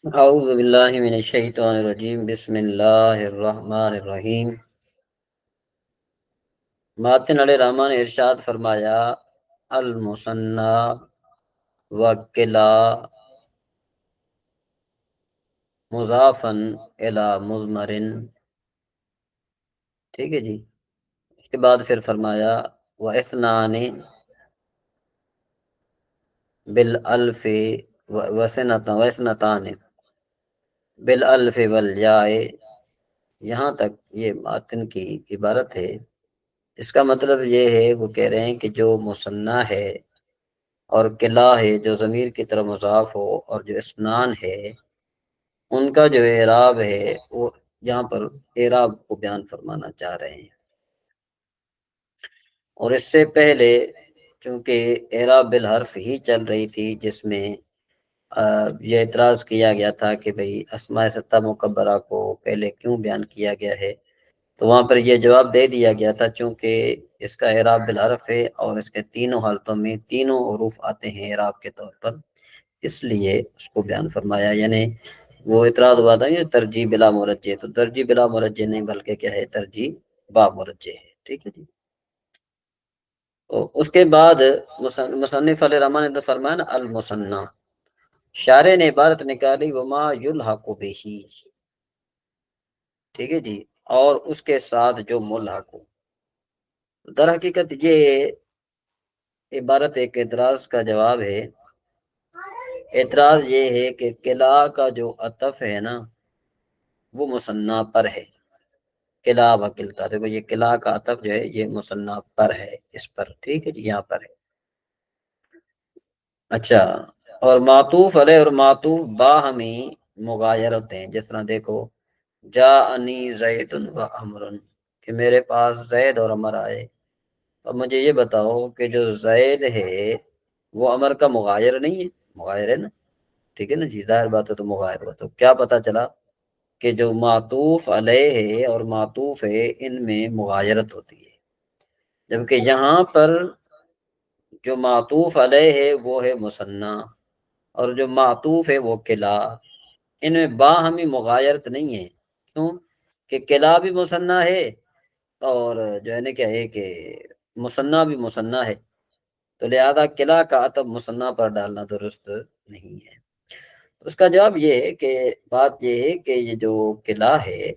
اعوذ باللہ من الشیطان الرجیم بسم اللہ الرحمن الرحیم۔ ماتن علیہ الرحمن نے ارشاد فرمایا المثنى وکلا مضافا الی مضمر، ٹھیک ہے جی۔ اس کے بعد پھر فرمایا واثنان بالالف وسنتان بالالف والیاء، یہاں تک یہ ماتن کی عبارت ہے۔ اس کا مطلب یہ ہے، وہ کہہ رہے ہیں کہ جو مثنیٰ ہے اور کلا ہے جو ضمیر کی طرف مضاف ہو، اور جو اسنان ہے ان کا جو اعراب ہے وہ یہاں پر اعراب کو بیان فرمانا چاہ رہے ہیں۔ اور اس سے پہلے چونکہ اعراب بالحرف ہی چل رہی تھی، جس میں یہ اعتراض کیا گیا تھا کہ بھئی اسماء ستہ مکبرہ کو پہلے کیوں بیان کیا گیا ہے، تو وہاں پر یہ جواب دے دیا گیا تھا چونکہ اس کا اعراب بالحرف ہے اور اس کے تینوں حالتوں میں تینوں حروف آتے ہیں اعراب کے طور پر، اس لیے اس کو بیان فرمایا۔ یعنی وہ اعتراض ہوا تھا کہ ترجیح بلا مرجع، تو ترجیح بلا مرجع نہیں بلکہ کیا ہے، ترجیح با مرجع ہے، ٹھیک ہے جی۔ تو اس کے بعد مصنف علیہ الرحمن نے فرمایا نا المثنى، شارح نے عبارت نکالی وما یلحق بہ، ٹھیک ہے جی، اور اس کے ساتھ جو ملحق ہو۔ در حقیقت یہ عبارت ایک اعتراض کا جواب ہے۔ اعتراض یہ ہے کہ کلا کا جو عطف ہے نا وہ مثنیٰ پر ہے، کلا و کلتا، دیکھو یہ کلا کا عطف جو ہے یہ مثنیٰ پر ہے، اس پر، ٹھیک ہے جی، یہاں پر ہے۔ اچھا، اور معطوف علیہ اور معطوف باہمی مغایر ہوتے ہیں، جس طرح دیکھو جاءنی زید و عمر، کہ میرے پاس زید اور عمر آئے۔ اب مجھے یہ بتاؤ کہ جو زید ہے وہ عمر کا مغایر نہیں ہے؟ مغایر ہے نا، ٹھیک ہے نا جی، ظاہر بات ہے، تو مغایر ہوا، تو کیا پتا چلا کہ جو معطوف علیہ ہے اور معطوف ہے ان میں مغایرت ہوتی ہے، جبکہ یہاں پر جو معطوف علیہ ہے وہ ہے مثنیٰ اور جو معطوف ہے وہ کلا، ان میں باہمی مغایرت نہیں ہے۔ کیوں کہ کلا بھی مثنیٰ ہے اور جو ہے نا کیا ہے کہ مثنیٰ بھی مثنیٰ ہے، تو لہذا کلا کا عطف مثنیٰ پر ڈالنا درست نہیں ہے۔ اس کا جواب یہ ہے کہ بات یہ ہے کہ یہ جو کلا ہے،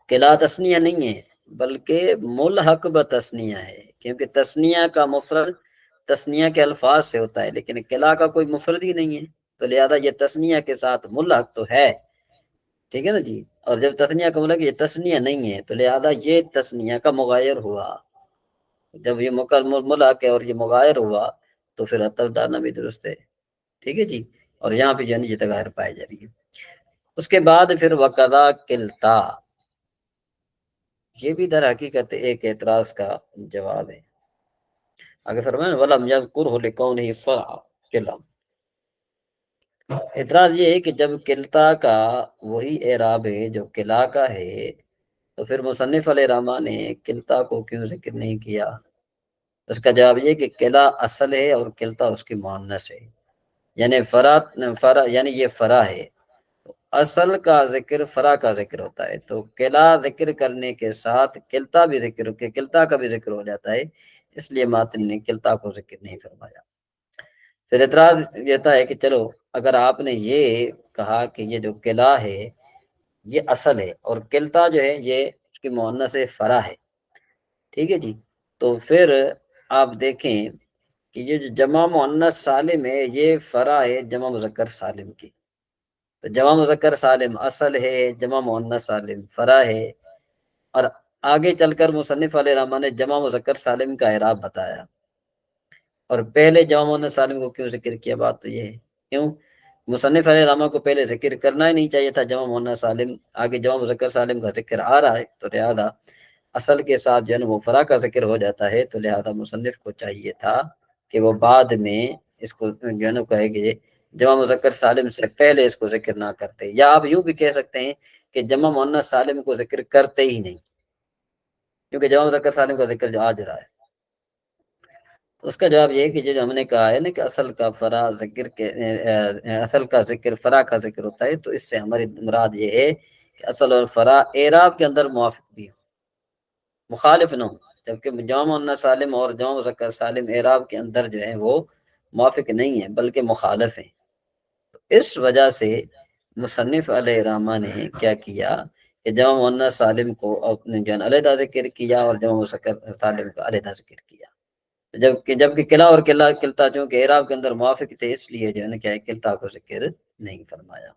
کلا تثنیہ نہیں ہے بلکہ ملحق بتثنیہ ہے، کیونکہ تثنیہ کا مفرد تثنیہ کے الفاظ سے ہوتا ہے، لیکن کلا کا کوئی مفرد ہی نہیں ہے، تو لہذا یہ تثنیہ کے ساتھ ملحق تو ہے، ٹھیک ہے نا جی۔ اور جب تثنیہ کا ملحق یہ تثنیہ نہیں ہے تو لہذا یہ تثنیہ کا مغایر ہوا، جب یہ ملحق ہے اور یہ مغایر ہوا تو پھر عطف ڈالنا بھی درست ہے، ٹھیک ہے جی۔ اور یہاں پہ جو ہے یہ تغیر پائی جا رہی ہے۔ اس کے بعد پھر وقضا کلتا، یہ بھی در حقیقت ایک اعتراض کا جواب ہے۔ آگے فرمائیں وَلَمْ يَذْكُرْهُ لِكَوْنِهِ فَرْعَ کلا، اعتراض یہ ہے کہ جب کلتا کا وہی اعراب ہے جو کلا کا ہے، تو پھر مصنف علیہ الرحمن نے کلتا کو کیوں ذکر نہیں کیا؟ اس کا جواب یہ کہ کلا اصل ہے اور کلتا اس کی مؤنث ہے، یعنی فرع یعنی یہ فرع ہے، اصل کا ذکر فرع کا ذکر ہوتا ہے، تو کلا ذکر کرنے کے ساتھ کلتا بھی ذکر کے کلتا کا بھی ذکر ہو جاتا ہے، اس لیے ماتن نے کلتا کو ذکر نہیں فرمایا۔ پھر اعتراض یہ تھا ہے کہ چلو اگر آپ نے یہ کہا کہ یہ جو کلا ہے یہ اصل ہے اور کلتا جو ہے یہ اس کی مؤنث فرع ہے، ٹھیک ہے جی، تو پھر آپ دیکھیں کہ یہ جو جمع مؤنث سالم ہے یہ فرع ہے جمع مذکر سالم کی، تو جمع مذکر سالم اصل ہے، جمع مؤنث سالم فرع ہے، اور آگے چل کر مصنف علیہ الرحمن نے جمع مذکر سالم کا اعراب بتایا، اور پہلے جمع مؤنث سالم کو کیوں ذکر کیا؟ بات تو یہ ہے، کیوں مصنف علیہ الرحمن کو پہلے ذکر کرنا ہی نہیں چاہیے تھا جمع مؤنث سالم، آگے جمع مذکر سالم کا ذکر آ رہا ہے، تو لہذا اصل کے ساتھ جو ہے وہ فرع کا ذکر ہو جاتا ہے، تو لہذا مصنف کو چاہیے تھا کہ وہ بعد میں اس کو جو ہے نا کہے کہ جمع مذکر سالم سے پہلے اس کو ذکر نہ کرتے، یا آپ یوں بھی کہہ سکتے ہیں کہ جمع مؤنث سالم کو ذکر کرتے ہی نہیں، کیونکہ جمع مذکر سالم کا ذکر جو آج رہا ہے۔ تو اس کا جواب یہ ہے کہ جو ہم نے کہا ہے نا کہ اصل کا فرع ذکر کے اصل کا ذکر فرع کا ذکر ہوتا ہے، تو اس سے ہماری مراد یہ ہے کہ اصل اور فرع اعراب کے اندر موافق بھی ہو، مخالف نہ ہو، جبکہ جمع مؤنث سالم اور جمع مذکر سالم اعراب کے اندر جو ہے وہ موافق نہیں ہے بلکہ مخالف ہیں۔ اس وجہ سے مصنف علیہ الرحمٰ نے کیا کیا کہ جمع مؤنث سالم کو اپنے جو ہے علیحدہ ذکر کیا اور جمع مذکر سالم کو علیحدہ ذکر کیا، جبکہ قلع اور قلتا چونکہ اعراب کے اندر موافق تھے، اس لیے جو ہے نا کیا ہے قلتا کو ذکر نہیں فرمایا۔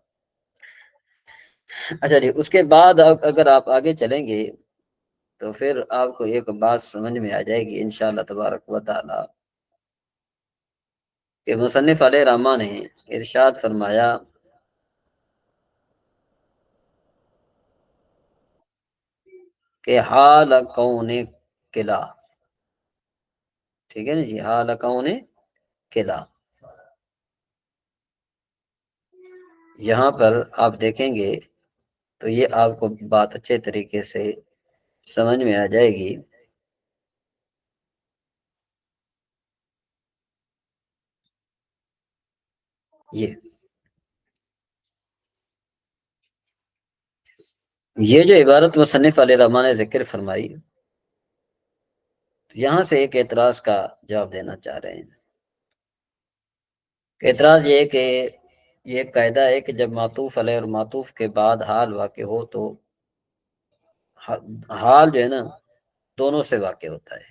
اچھا جی، اس کے بعد اگر آپ آگے چلیں گے تو پھر آپ کو ایک بات سمجھ میں آ جائے گی انشاءاللہ تبارک و تعالی کہ مصنف علیہ الرحمٰ نے ارشاد فرمایا کہ حال کون قلع، ٹھیک ہے نا جی، حال کون قلع، یہاں پر آپ دیکھیں گے تو یہ آپ کو بات اچھے طریقے سے سمجھ میں آ جائے گی۔ یہ جو عبارت مصنف علیہ الرحمٰ نے ذکر فرمائی، یہاں سے ایک اعتراض کا جواب دینا چاہ رہے ہیں۔ اعتراض یہ ہے کہ یہ ایک قاعدہ ہے کہ جب معطوف علیہ اور معطوف کے بعد حال واقع ہو تو حال جو ہے نا دونوں سے واقع ہوتا ہے،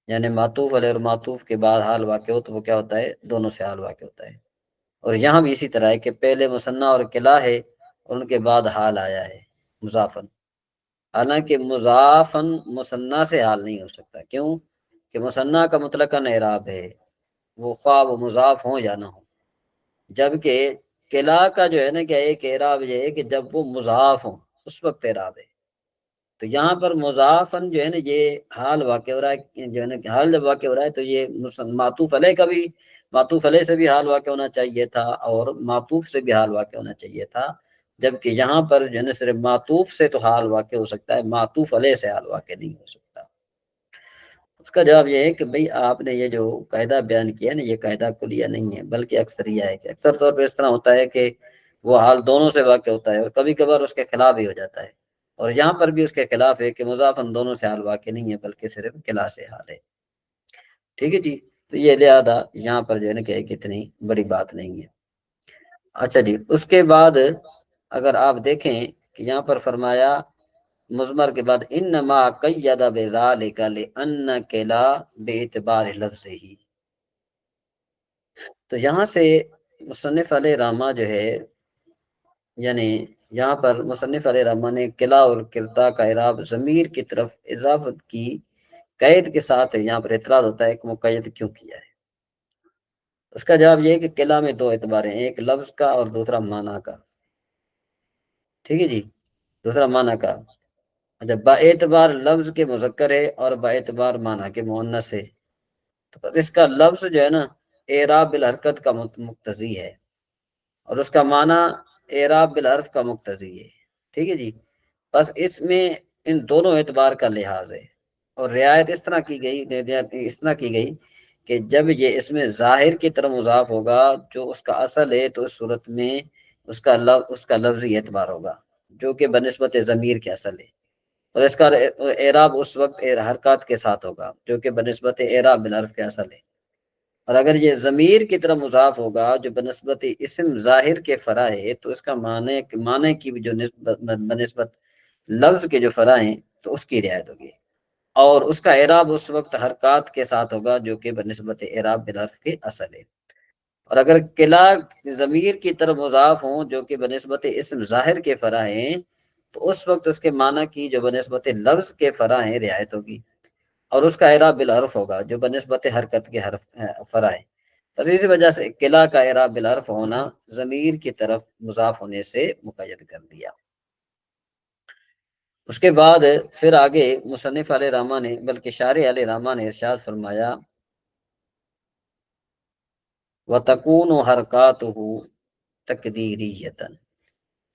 یعنی معطوف علیہ اور معطوف کے بعد حال واقع ہو تو وہ کیا ہوتا ہے، دونوں سے حال واقع ہوتا ہے۔ اور یہاں بھی اسی طرح ہے کہ پہلے مثنیٰ اور قلع ہے اور ان کے بعد حال آیا ہے مضافن، حالانکہ مضافن مثنیٰ سے حال نہیں ہو سکتا، کیوں کہ مثنیٰ کا مطلقاً اعراب ہے، وہ خواہ وہ مضاف ہوں یا نہ ہو، جبکہ قلع کا جو ہے نا کہ ایک اعراب یہ ہے کہ جب وہ مضاف ہوں اس وقت اعراب ہے۔ تو یہاں پر مضافن جو ہے نا یہ حال واقع ہو رہا ہے، جو ہے نا کہ حال جب واقع ہو رہا ہے تو یہ معطوف علیہ کا بھی، معطوف علیہ سے بھی حال واقع ہونا چاہیے تھا اور معطوف سے بھی حال واقع ہونا چاہیے تھا، جبکہ یہاں پر جو ہے نا صرف معطوف سے تو حال واقع ہو سکتا ہے، معطوف علیہ سے حال واقع نہیں ہو سکتا۔ اس کا جواب یہ ہے کہ بھئی آپ نے یہ جو قاعدہ بیان کیا نا، یہ قاعدہ کلیہ نہیں ہے بلکہ اکثریہ ہے، کہ اکثر طور پر اس طرح ہوتا ہے کہ وہ حال دونوں سے واقع ہوتا ہے اور کبھی کبھار اس کے خلاف ہی ہو جاتا ہے، اور یہاں پر بھی اس کے خلاف ہے کہ مضافن دونوں سے حال واقع نہیں ہے بلکہ صرف قلع سے حال ہے، ٹھیک ہے جی۔ تو یہ لہذا یہاں پر جو ہے نا کہ اتنی بڑی بات نہیں ہے۔ اچھا جی، اس کے بعد اگر آپ دیکھیں کہ یہاں پر فرمایا مضمر کے بعد انما قید بذالک لان قلع باعتبار لفظ ہی، تو یہاں سے مصنف علیہ الرحمٰ جو ہے، یعنی یہاں پر مصنف علیہ الرحمٰ نے قلع اور قلتا کا اعراب ضمیر کی طرف اضافت کی قید کے ساتھ ہے، یہاں پر اعتراض ہوتا ہے کہ مقید کیوں کیا ہے۔ اس کا جواب یہ ہے کہ قلع میں دو اعتبار ہیں، ایک لفظ کا اور دوسرا معنی کا، ٹھیک ہے جی، دوسرا معنی کا۔ اچھا، با اعتبار لفظ کے مذکر ہے اور با اعتبار معنی کے مؤنث ہے، تو اس کا لفظ جو ہے نا اعراب بالحرکت کا مقتضی ہے اور اس کا معنی اعراب بالحرف کا مقتضی ہے، ٹھیک ہے جی۔ بس اس میں ان دونوں اعتبار کا لحاظ ہے، اور رعایت اس طرح کی گئی کہ جب یہ اس میں ظاہر کی طرح مضاف ہوگا جو اس کا اصل ہے، تو اس صورت میں اس کا لفظی اعتبار ہوگا جو کہ بنسبت ضمیر کے اصل ہے، اور اس کا اعراب اس وقت حرکات کے ساتھ ہوگا جو کہ بنسبت اعراب بالحرف کے اصل ہے، اور اگر یہ ضمیر کی طرح مضاف ہوگا جو بنسبت اسم ظاہر کے فرع ہے، تو اس کا معنی کی جو بنسبت لفظ کے جو فرع ہیں تو اس کی رعایت ہوگی، اور اس کا اعراب اس وقت حرکات کے ساتھ ہوگا جو کہ بنسبت اعراب بالحرف کے اصل ہے، اور اگر قلع ضمیر کی طرف مضاف ہوں جو کہ بنسبت اسم ظاہر کے فرع ہیں، تو اس وقت اس کے معنی کی جو بنسبت لفظ کے فرع ہیں رعایت ہوگی، اور اس کا اعراب بالحرف ہوگا جو بنسبت حرکت کے حرف فرع ہے۔ بس اسی وجہ سے قلع کا اعراب بالحرف ہونا ضمیر کی طرف مضاف ہونے سے مقید کر دیا۔ اس کے بعد پھر آگے مصنف علیہ الرحمٰ نے بلکہ شارح علیہ الرحمٰ نے ارشاد فرمایا وَتَكُونُ حَرْكَاتُهُ تَقْدِيرِيَّةً،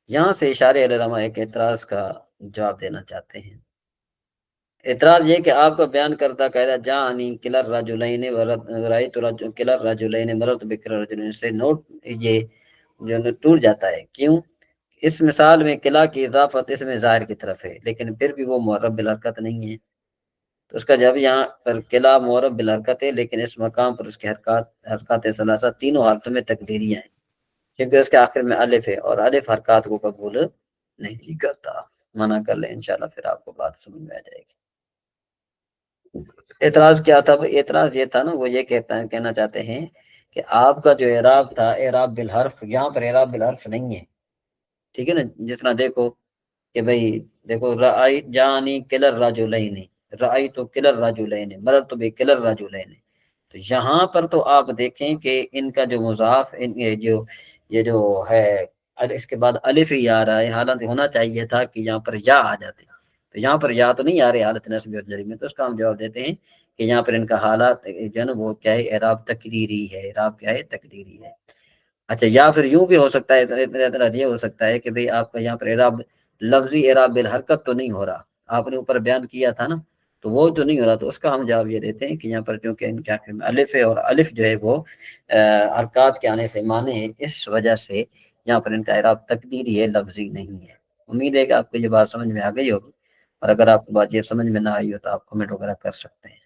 یہاں سے شارح علیہ الرحمٰ ایک اعتراض کا جواب دینا چاہتے ہیں۔ اعتراض یہ کہ آپ کا بیان کردہ قاعدہ جانی کلر رجلین ورائت کلر رجلین مرت بکلر رجلین سے نوٹ یہ جو ٹوٹ جاتا ہے، کیوں؟ اس مثال میں قلع کی اضافت اس میں ظاہر کی طرف ہے، لیکن پھر بھی وہ معرب بالحرکت نہیں ہے، تو اس کا جب یہاں پر قلع معرب بالحرکت ہے، لیکن اس مقام پر اس کی حرکات ثلاثہ تینوں حالتوں میں تقدیریاں ہیں، کیونکہ اس کے آخر میں الف ہے اور الف حرکات کو قبول نہیں کرتا۔ منع کر لیں انشاءاللہ، پھر آپ کو بات سمجھ میں آ جائے گی۔ اعتراض کیا تھا؟ اعتراض یہ تھا نا، وہ یہ کہنا چاہتے ہیں کہ آپ کا جو اعراب تھا اعراب بالحرف، یہاں پر اعراب بالحرف نہیں ہے، ٹھیک ہے نا؟ جتنا دیکھو کہ بھئی دیکھو رأی جانی کلر رجلین، رأی تو کلر رجلین، مررت تو بھی کلر رجلین، تو یہاں پر تو آپ دیکھیں کہ ان کا جو مضاف یہ جو ہے اس کے بعد الف ہی آ رہا ہے، حالانکہ ہونا چاہیے تھا کہ یہاں پر یا آ جاتے، تو یہاں پر یا تو نہیں آ رہے حالت نصب اور جری میں، تو اس کا ہم جواب دیتے ہیں کہ یہاں پر ان کا حالات جو ہے نا وہ کیا ہے، اعراب تقدیری ہے، اعراب کیا ہے، تقدیری ہے۔ اچھا، یا پھر یوں بھی ہو سکتا ہے، یہ ہو سکتا ہے کہ بھئی آپ کا یہاں پر اعراب لفظی اعراب بالحرکت تو نہیں ہو رہا، آپ نے اوپر بیان کیا تھا نا، تو وہ تو نہیں ہو رہا، تو اس کا ہم جواب یہ دیتے ہیں کہ یہاں پر چونکہ ان کے آخر میں الف ہے، اور الف جو ہے وہ حرکات کے آنے سے مانے ہے، اس وجہ سے یہاں پر ان کا اعراب تقدیری ہے، لفظی نہیں ہے۔ امید ہے کہ آپ کو یہ بات سمجھ میں آ گئی ہوگی، اور اگر آپ کو بات یہ سمجھ میں نہ آئی ہو تو آپ کمنٹ وغیرہ کر سکتے ہیں۔